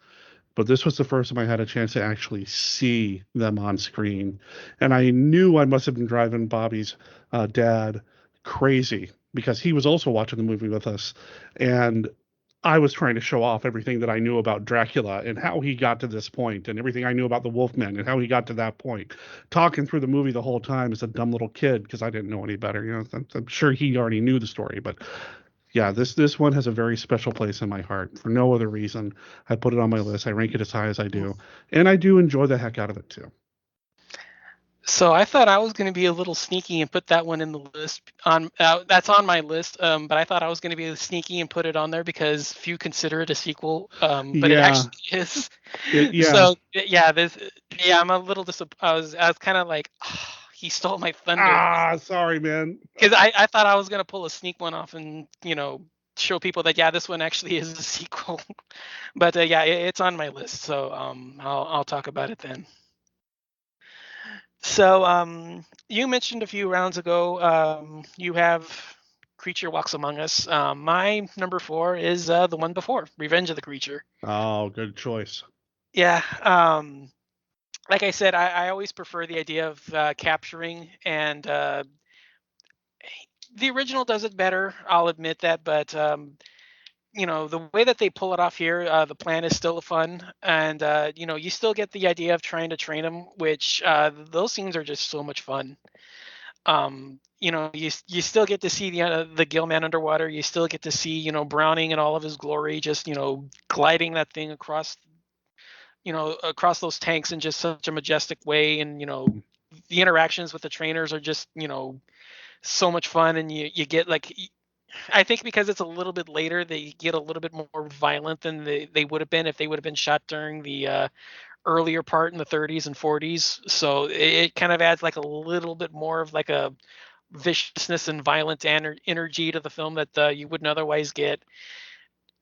But this was the first time I had a chance to actually see them on screen. And I knew I must have been driving Bobby's dad crazy because he was also watching the movie with us. And I was trying to show off everything that I knew about Dracula and how he got to this point, and everything I knew about the Wolfman and how he got to that point. Talking through the movie the whole time as a dumb little kid because I didn't know any better. I'm sure he already knew the story, but yeah, this one has a very special place in my heart for no other reason. I put it on my list. I rank it as high as I do, and I do enjoy the heck out of it too. So I thought I was going to be a little sneaky and put that one in the list on that's on my list. But I thought I was going to be sneaky and put it on there because few consider it a sequel. But it Yeah, actually is. yeah. So yeah, yeah, I'm a little I was kind of like, "Ah, he stole my thunder Sorry, man. because I thought I was going to pull a sneak one off and show people that yeah, this one actually is a sequel. But yeah, it's on my list. So I'll talk about it then. So, you mentioned a few rounds ago, you have Creature Walks Among Us. My number four is the one before, Revenge of the Creature. Oh, good choice. Yeah, like I said, I always prefer the idea of capturing, and the original does it better. I'll admit that, but the way that they pull it off here, the plan is still fun, and you still get the idea of trying to train them, which those scenes are just so much fun. You still get to see the gill man underwater. You still get to see Browning in all of his glory, just gliding that thing across those tanks in just such a majestic way. And the interactions with the trainers are just so much fun. And you get like, I think because it's a little bit later, they get a little bit more violent than they would have been if they would have been shot during the earlier part in the 30s and 40s. So it kind of adds like a little bit more of like a viciousness and violent energy to the film that you wouldn't otherwise get.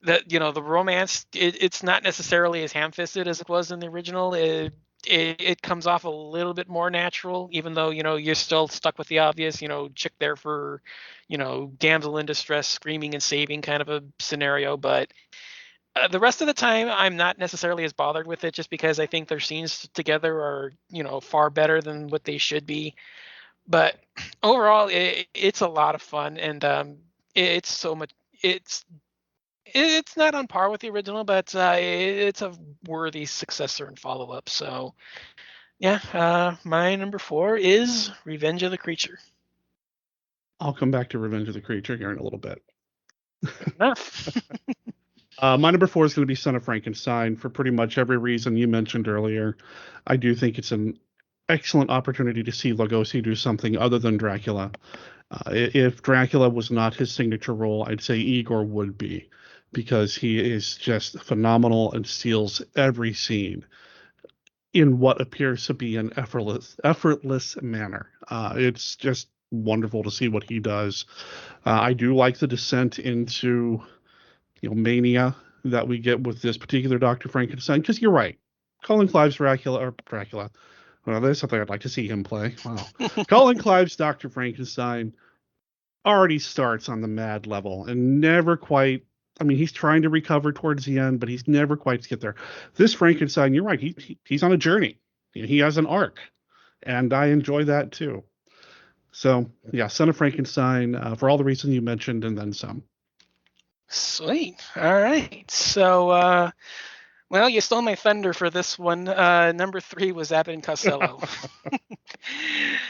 That the romance, it's not necessarily as ham-fisted as it was in the original. It comes off a little bit more natural, even though you're still stuck with the obvious, chick there for damsel in distress screaming and saving kind of a scenario. But the rest of the time, I'm not necessarily as bothered with it, just because I think their scenes together are far better than what they should be. But overall, it's a lot of fun, and it's so much. It's not on par with the original, but it's a worthy successor and follow up. So yeah, my number four is Revenge of the Creature. I'll come back to Revenge of the Creature here in a little bit. Enough. My number four is going to be Son of Frankenstein for pretty much every reason you mentioned earlier. I do think it's an excellent opportunity to see Lugosi do something other than Dracula. If Dracula was not his signature role, I'd say Igor would be, because he is just phenomenal and steals every scene in what appears to be an effortless manner. It's just wonderful to see what he does. I do like the descent into mania that we get with this particular Doctor Frankenstein. Because you're right, Colin Clive's Dracula. Well, there's something I'd like to see him play. Wow, Colin Clive's Doctor Frankenstein already starts on the mad level and never quite. I mean, he's trying to recover towards the end, but he's never quite get there. This Frankenstein, you're right. He's on a journey. He has an arc, and I enjoy that too. So yeah, Son of Frankenstein for all the reasons you mentioned, and then some. Sweet. All right. So, well, you stole my thunder for this one. Number three was Abbott and Costello.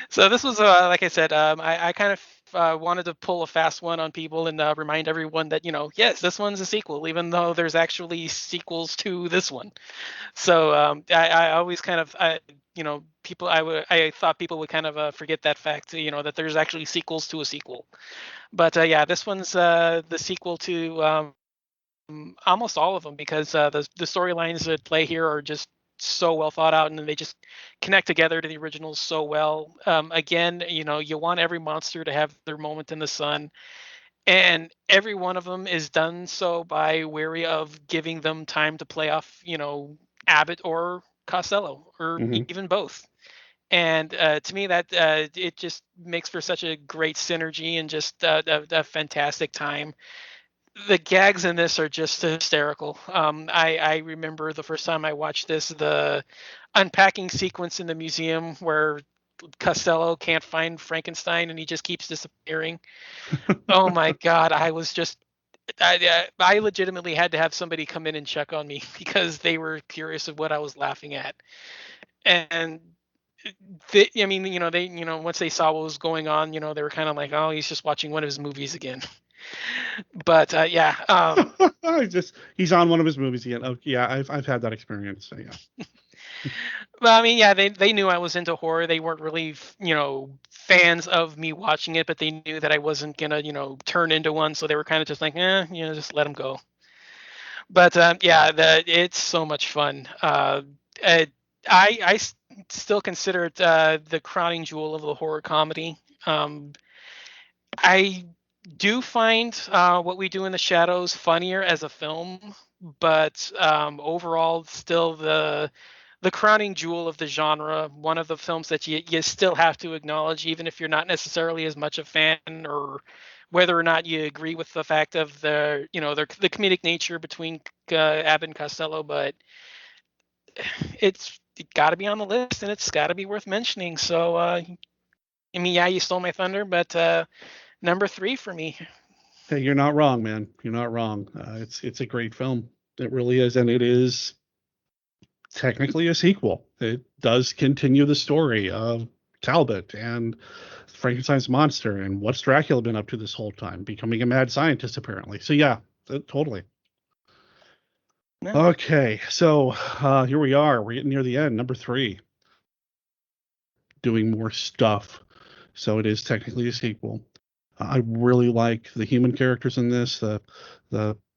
So this was, like I said, I kind of wanted to pull a fast one on people and remind everyone that, yes, this one's a sequel, even though there's actually sequels to this one. So I always kind of, people, I thought people would kind of forget that fact, that there's actually sequels to a sequel. But yeah, this one's the sequel to almost all of them, because the storylines that play here are just so well thought out, and they just connect together to the originals so well. Again, you want every monster to have their moment in the sun, and every one of them is done so by wary of giving them time to play off, Abbott or Costello, or Hmm. even both. And to me, that it just makes for such a great synergy and just a fantastic time. The gags in this are just hysterical. I remember the first time I watched this, the unpacking sequence in the museum where Costello can't find Frankenstein and he just keeps disappearing. Oh my God, I legitimately had to have somebody come in and check on me because they were curious of what I was laughing at. And I mean, once they saw what was going on, they were kind of like, oh, he's just watching one of his movies again. But yeah, He's on one of his movies again. Oh yeah, I've had that experience. So yeah. well, I mean, yeah, they knew I was into horror. They weren't really, fans of me watching it, but they knew that I wasn't gonna, turn into one. So they were kind of just like, just let them go. But yeah, it's so much fun. Uh, still consider it the crowning jewel of the horror comedy. I do find What We Do in the Shadows funnier as a film, but overall, still the crowning jewel of the genre. One of the films that you still have to acknowledge, even if you're not necessarily as much a fan, or whether or not you agree with the fact of the comedic nature between Abbott and Costello. But it's got to be on the list, and it's got to be worth mentioning. So, I mean, yeah, you stole my thunder, but number three for me. Hey, you're not wrong, man. You're not wrong. It's a great film. It really is, and it is technically a sequel. It does continue the story of Talbot and Frankenstein's monster and what's Dracula been up to this whole time, becoming a mad scientist apparently. So yeah, totally. Yeah. Okay, so here we are. We're getting near the end. Number three, doing more stuff. So it is technically a sequel. I really like the human characters in this. The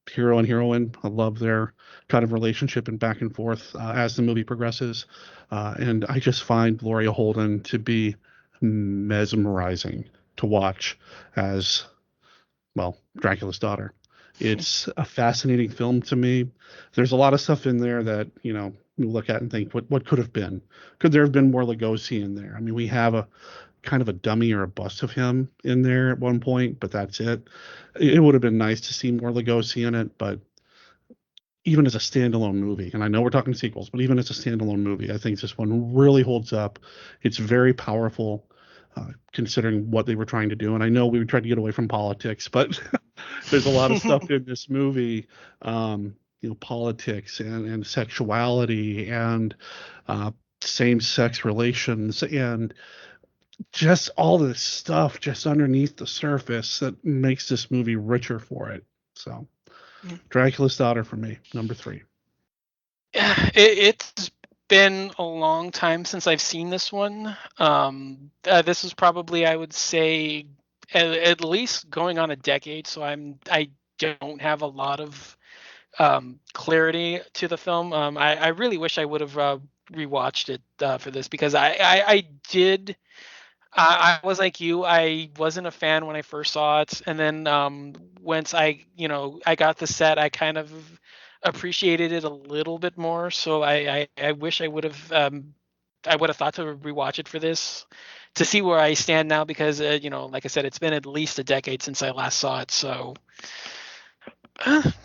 hero and heroine. I love their kind of relationship and back and forth as the movie progresses. And I just find Gloria Holden to be mesmerizing to watch as, well, Dracula's daughter. It's a fascinating film to me. There's a lot of stuff in there that, you look at and think, what could have been? Could there have been more Lugosi in there? I mean, we have a kind of a dummy or a bust of him in there at one point, but that's it. It would have been nice to see more Lugosi in it, but even as a standalone movie, and I know we're talking sequels, but even as a standalone movie, I think this one really holds up. It's very powerful, considering what they were trying to do. And I know we tried to get away from politics, but there's a lot of stuff in this movie, politics and sexuality and same-sex relations and just all this stuff just underneath the surface that makes this movie richer for it. So Mm. Dracula's Daughter for me, number 3. It's been a long time since I've seen this one. This is probably, I would say, at least going on a decade. So I don't have a lot of clarity to the film. I really wish I would have rewatched it for this because I did. I was like you. I wasn't a fan when I first saw it, and then once I got the set, I kind of appreciated it a little bit more. So I wish I would have thought to rewatch it for this to see where I stand now because like I said, it's been at least a decade since I last saw it. So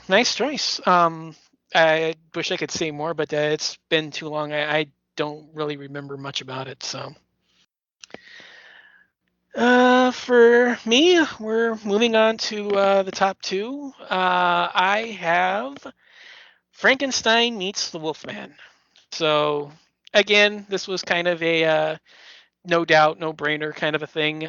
nice choice. I wish I could say more, but it's been too long. I don't really remember much about it. So, for me, we're moving on to the top two. I have Frankenstein meets the Wolfman. So, again, this was kind of a no doubt, no brainer kind of a thing.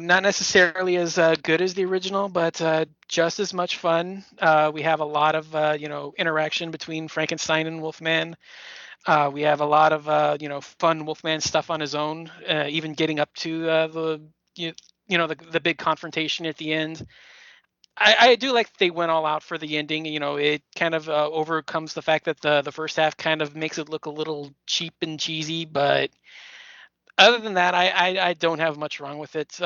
Not necessarily as good as the original, but just as much fun. We have a lot of interaction between Frankenstein and Wolfman. We have a lot of fun Wolfman stuff on his own, even getting up to you, the big confrontation at the end. I do like they went all out for the ending. It kind of overcomes the fact that the first half kind of makes it look a little cheap and cheesy, but other than that, I don't have much wrong with it. You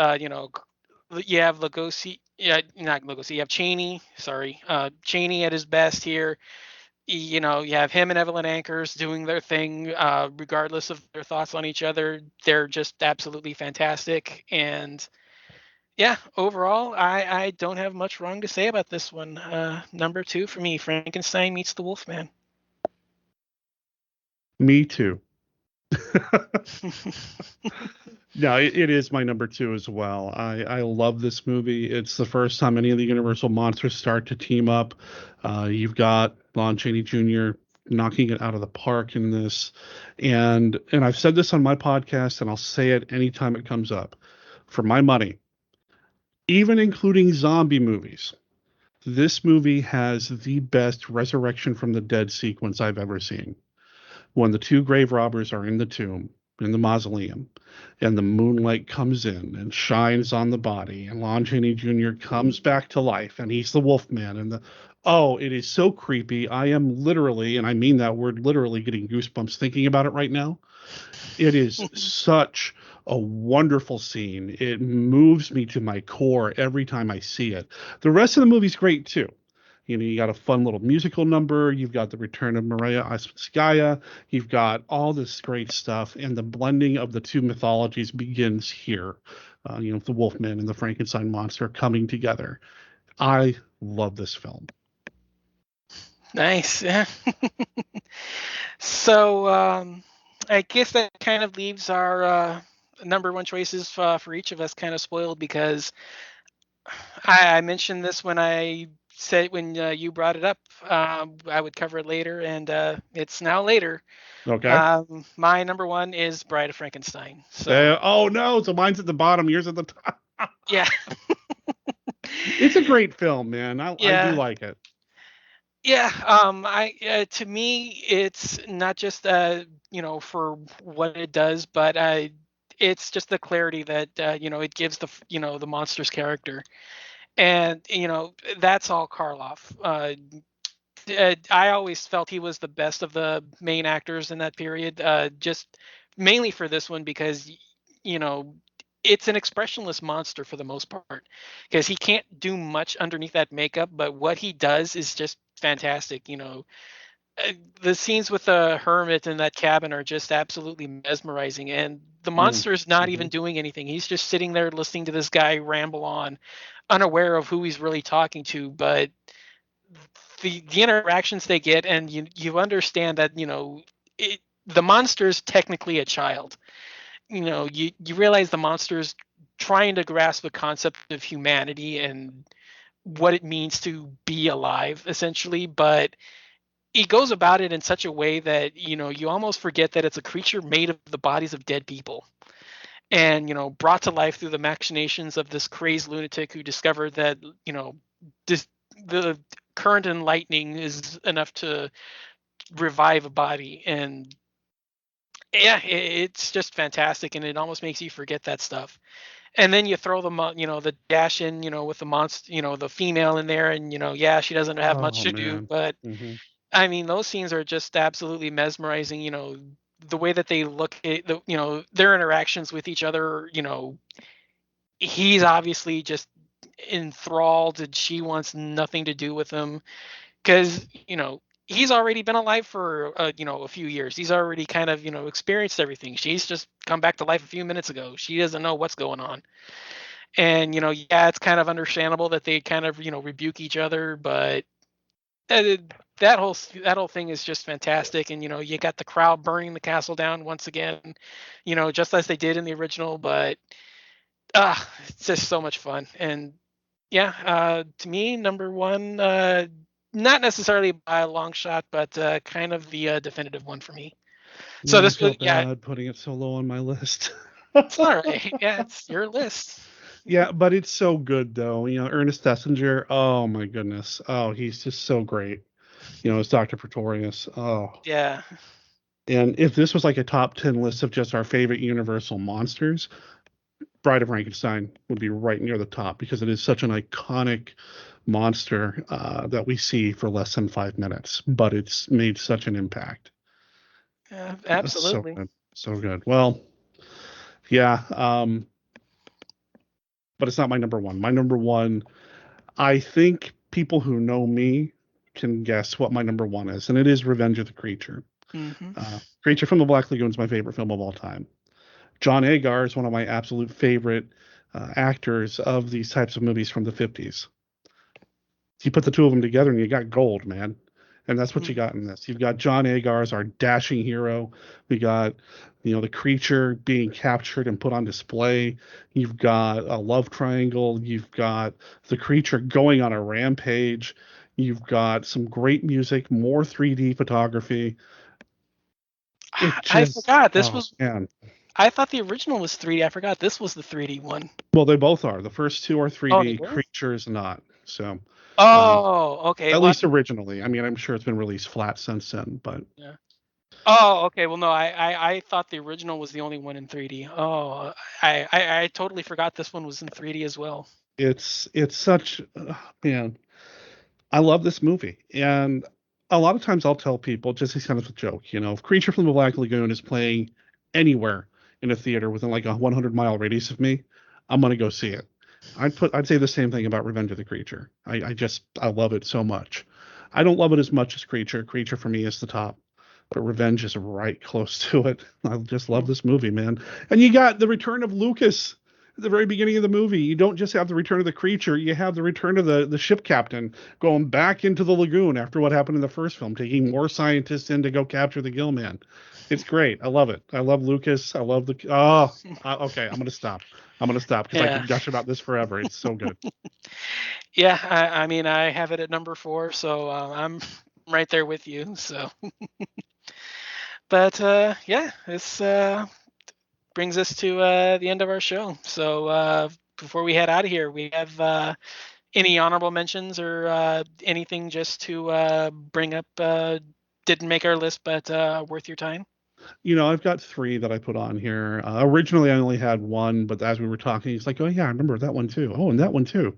have Lugosi, yeah, not Lugosi. You have Cheney. Sorry, Cheney at his best here. You have him and Evelyn Ankers doing their thing, regardless of their thoughts on each other. They're just absolutely fantastic. And yeah, overall, I don't have much wrong to say about this one. Number two for me, Frankenstein meets the Wolfman. Me too. No, it is my number 2 as well. I love this movie. It's the first time any of the Universal monsters start to team up. You've got Lon Chaney Jr. knocking it out of the park in this, and I've said this on my podcast, and I'll say it anytime it comes up. For my money, even including zombie movies, this movie has the best resurrection from the dead sequence I've ever seen. When the two grave robbers are in the tomb, in the mausoleum, and the moonlight comes in and shines on the body, and Lon Chaney Jr. comes back to life, and he's the Wolfman, it is so creepy. I am literally, and I mean that word literally, getting goosebumps thinking about it right now. It is such a wonderful scene. It moves me to my core every time I see it. The rest of the movie's great too. You got a fun little musical number. You've got the return of Maria Ospitskaya. You've got all this great stuff, and the blending of the two mythologies begins here. The Wolfman and the Frankenstein monster coming together. I love this film. Nice. Yeah. So I guess that kind of leaves our number one choices for each of us kind of spoiled because I mentioned this when you brought it up. I would cover it later, and it's now later. Okay. My number one is Bride of Frankenstein. So Oh no! So mine's at the bottom. Yours at the top. yeah, It's a great film, man. I do yeah, like it. yeah. I To me, it's not just for what it does, but it's just the clarity that it gives the monster's character, and that's all Karloff. I always felt he was the best of the main actors in that period. Just mainly for this one because you know it's an expressionless monster for the most part because he can't do much underneath that makeup, but what he does is just fantastic. The scenes with the hermit in that cabin are just absolutely mesmerizing, and the Mm. monster is not Mm-hmm. even doing anything. He's just sitting there listening to this guy ramble on, unaware of who he's really talking to, but the interactions they get, and you understand that the monster is technically a child. You realize the monster is trying to grasp the concept of humanity and what it means to be alive, essentially, but he goes about it in such a way that you almost forget that it's a creature made of the bodies of dead people. and brought to life through the machinations of this crazed lunatic who discovered that this, the current and lightning is enough to revive a body. And yeah, it's just fantastic, and it almost makes you forget that stuff. And then you throw the dash in, with the monster, the female in there, and yeah, she doesn't have much Oh to do, man. but Hmm. I mean, those scenes are just absolutely mesmerizing. The way that they look at their interactions with each other. He's obviously just enthralled, and she wants nothing to do with him because he's already been alive for a few years. He's already kind of experienced everything. She's just come back to life a few minutes ago. She doesn't know what's going on. And yeah, it's kind of understandable that they kind of rebuke each other, but uh, that whole thing is just fantastic. And you got the crowd burning the castle down once again, just as they did in the original. But it's just so much fun. And yeah, to me, number one, not necessarily by a long shot, but kind of the definitive one for me. So Man, I this was, felt yeah, bad putting it so low on my list. it's all right. Yeah, it's your list. Yeah, but it's so good though. Ernest Thesiger. Oh my goodness. Oh, he's just so great. As Dr. Pretorius. Oh. Yeah. And if this was like a top 10 list of just our favorite Universal monsters, Bride of Frankenstein would be right near the top because it is such an iconic monster that we see for less than 5 minutes, but it's made such an impact. Yeah, So absolutely. good. So good. Well, yeah, but it's not my number one. My number one, I think people who know me can guess what my number one is, and it is Revenge of the Creature. Hmm. Creature from the Black Lagoon is my favorite film of all time. John Agar is one of my absolute favorite actors of these types of movies from the 50s. You put the two of them together and you got gold, man. And that's what you got in this. You've got John Agar as our dashing hero. We got, the creature being captured and put on display. You've got a love triangle. You've got the creature going on a rampage. You've got some great music, more 3D photography. It I just, forgot this oh was. man. I thought the original was 3D. I forgot this was the 3D one. Well, they both are. The first two are Oh, they 3D. were. Creatures not. So, um, Oh, okay. at Well, least originally. I mean, I'm sure it's been released flat since then, but yeah. Oh, okay. Well, no, I thought the original was the only one in 3D. Oh, I totally forgot this one was in 3D as well. it's such man. I love this movie, and a lot of times I'll tell people just as kind of a joke, if Creature from the Black Lagoon is playing anywhere in a theater within like a 100-mile radius of me, I'm gonna go see it. I'd say the same thing about Revenge of the Creature. I love it so much. I don't love it as much as Creature. Creature for me is the top, but Revenge is right close to it. I just love Mm. this movie, man. And you got the return of Lucas at the very beginning of the movie. You don't just have the return of the creature, you have the return of the ship captain going back into the lagoon after what happened in the first film, taking more scientists in to go capture the gill man. It's great. I love it. I love Lucas. I love the okay, I'm gonna stop because I Yeah, could gush about this forever. It's so good. yeah. I mean, I have it at number four, so I'm right there with you. So, but yeah, this brings us to the end of our show. So before we head out of here, we have any honorable mentions or anything just to bring up? Didn't make our list, but worth your time. I've got three that I put on here. Originally, I only had one, but as we were talking, it's like, oh yeah, I remember that one too. Oh, and that one too.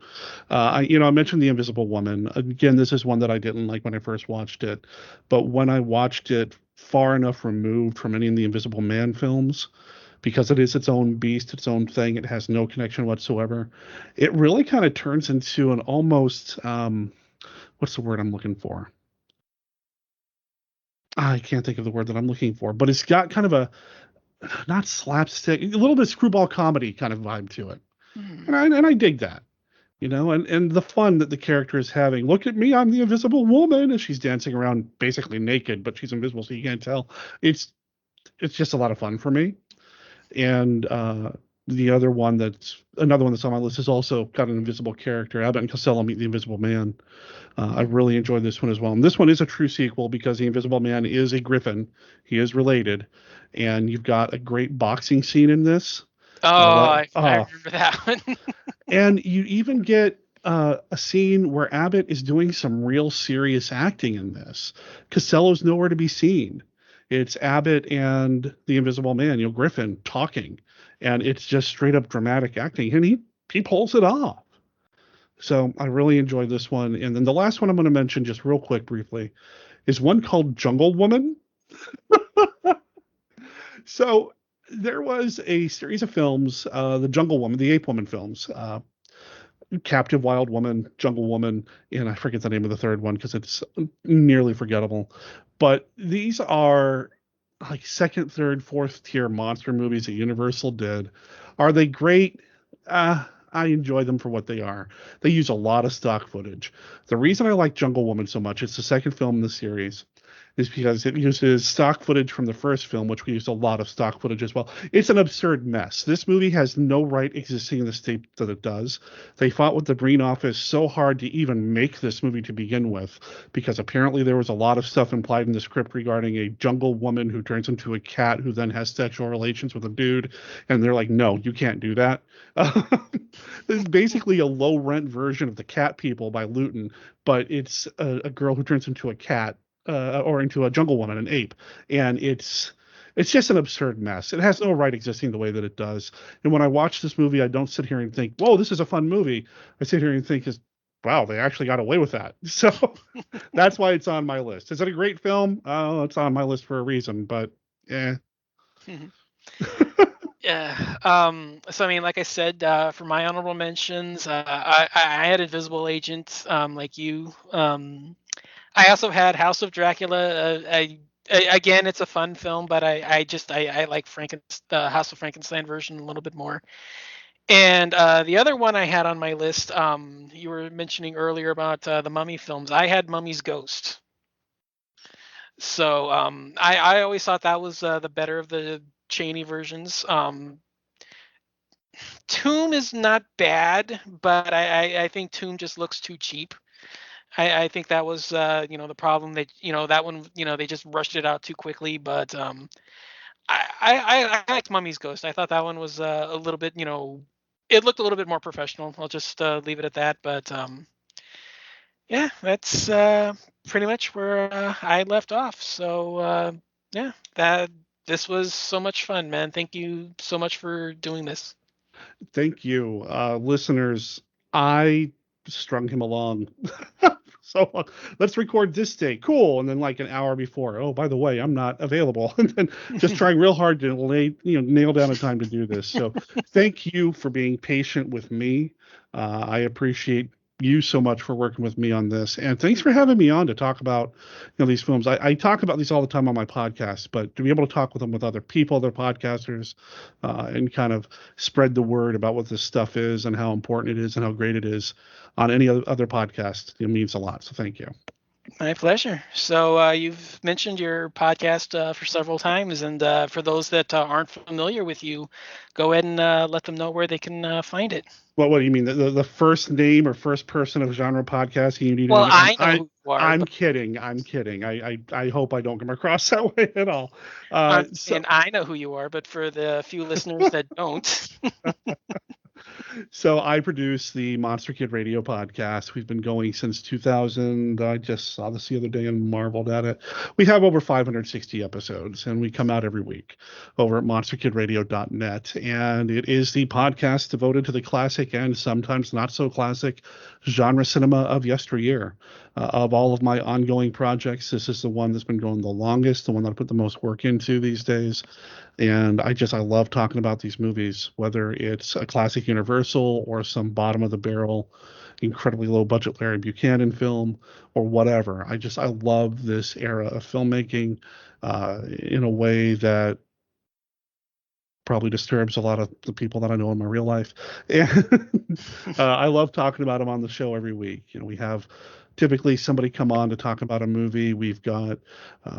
I mentioned The Invisible Woman. Again, this is one that I didn't like when I first watched it, but when I watched it far enough removed from any of the Invisible Man films, because it is its own beast, its own thing, it has no connection whatsoever. It really kind of turns into an almost, what's the word I'm looking for? I can't think of the word that I'm looking for, but it's got kind of a not slapstick, a little bit of screwball comedy kind of vibe to it, Hmm. and I dig that, and the fun that the character is having. Look at me, I'm the Invisible Woman, and she's dancing around basically naked, but she's invisible, so you can't tell. It's just a lot of fun for me, and the other one that's another one that's on my list is also got an invisible character, Abbott and Costello Meet the Invisible Man. I really enjoyed this one as well. And this one is a true sequel because the Invisible Man is a griffin. He is related. And you've got a great boxing scene in this. Oh, Like, I remember that one. and you even get a scene where Abbott is doing some real serious acting in this. Costello's nowhere to be seen. It's Abbott and the Invisible Man, Griffin, talking, and it's just straight up dramatic acting, and he pulls it off. So I really enjoyed this one. And then the last one I'm going to mention, just real quick, briefly, is one called Jungle Woman. So there was a series of films, the Jungle Woman, the Ape Woman films, Captive Wild Woman, Jungle Woman, and I forget the name of the third one because it's nearly forgettable. But these are like second, third, fourth tier monster movies that Universal did. Are they great? I enjoy them for what they are. They use a lot of stock footage. The reason I like Jungle Woman so much, it's the second film in the series, is because it uses stock footage from the first film, which we used a lot of stock footage as well. It's an absurd mess. This movie has no right existing in the state that it does. They fought with the Green Office so hard to even make this movie to begin with, because apparently there was a lot of stuff implied in the script regarding a jungle woman who turns into a cat who then has sexual relations with a dude. And they're like, no, you can't do that. This is basically a low rent version of The Cat People by Luton, but it's a girl who turns into a cat or into a jungle woman, an ape, and it's just an absurd mess. It has no right existing the way that it does. And when I watch this movie, I don't sit here and think, "Whoa, this is a fun movie." I sit here and think, "Is wow, they actually got away with that." So that's why it's on my list. Is it a great film? Oh, it's on my list for a reason, but yeah. Yeah. So I mean, like I said, for my honorable mentions, I had Invisible Agent, like you. I also had House of Dracula. Again, it's a fun film, but I like the House of Frankenstein version a little bit more. And the other one I had on my list, you were mentioning earlier about the Mummy films. I had Mummy's Ghost. So I always thought that was the better of the Chaney versions. Tomb is not bad, but I think Tomb just looks too cheap. I think that was the problem, that that one, they just rushed it out too quickly. But I liked Mummy's Ghost. I thought that one was a little bit, it looked a little bit more professional. I'll just leave it at that. But yeah, that's pretty much where I left off. So yeah, that this was so much fun, man. Thank you so much for doing this. Thank you, listeners. I strung him along. So let's record this day. Cool. And then like an hour before, oh, by the way, I'm not available. And then just trying real hard to nail down a time to do this. So thank you for being patient with me. I appreciate you so much for working with me on this. And thanks for having me on to talk about these films. I talk about these all the time on my podcast, but to be able to talk with them with other people, other podcasters, and kind of spread the word about what this stuff is and how important it is and how great it is on any other podcast, it means a lot. So thank you. My pleasure. So you've mentioned your podcast for several times, and for those that aren't familiar with you, go ahead and let them know where they can find it. What do you mean? The first name or first person of genre podcast you need to Well, know? I know who you are, I'm but kidding. I'm kidding. I hope I don't come across that way at all. I'm So saying I know who you are, but for the few listeners that don't, So I produce the Monster Kid Radio podcast. We've been going since 2000. I just saw this the other day and marveled at it. We have over 560 episodes, and we come out every week over at monsterkidradio.net. And it is the podcast devoted to the classic and sometimes not so classic genre cinema of yesteryear. Of all of my ongoing projects, this is the one that's been going the longest, the one that I put the most work into these days. And I love talking about these movies, whether it's a classic Universal or some bottom of the barrel, incredibly low budget Larry Buchanan film or whatever. I love this era of filmmaking in a way that probably disturbs a lot of the people that I know in my real life. And I love talking about them on the show every week. We have typically somebody come on to talk about a movie. We've got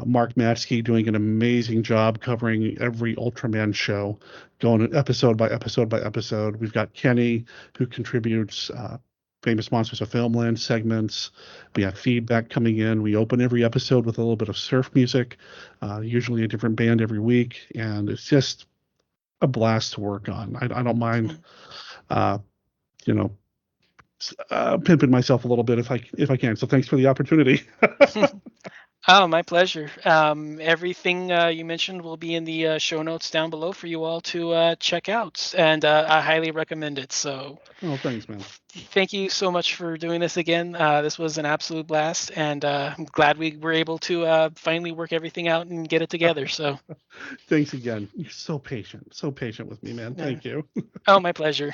Mark Matsky doing an amazing job covering every Ultraman show, going episode by episode by episode. We've got Kenny, who contributes Famous Monsters of Filmland segments. We have feedback coming in. We open every episode with a little bit of surf music, usually a different band every week. And it's just a blast to work on. I don't mind, uh, you know, pimping myself a little bit if I can. So thanks for the opportunity. Oh, my pleasure. Everything you mentioned will be in the show notes down below for you all to check out, and I highly recommend it. So, Oh, thanks, man. thank you so much for doing this again. This was an absolute blast, and I'm glad we were able to finally work everything out and get it together. So, Thanks again. You're so patient with me, man. uh, Thank you. oh, my pleasure.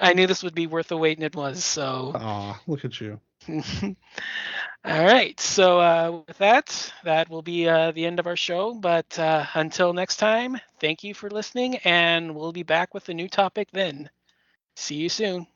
I knew this would be worth the wait, and it was. So, Aw, look at you. all right. So with that, that will be the end of our show. But until next time, thank you for listening, and we'll be back with a new topic then. See you soon.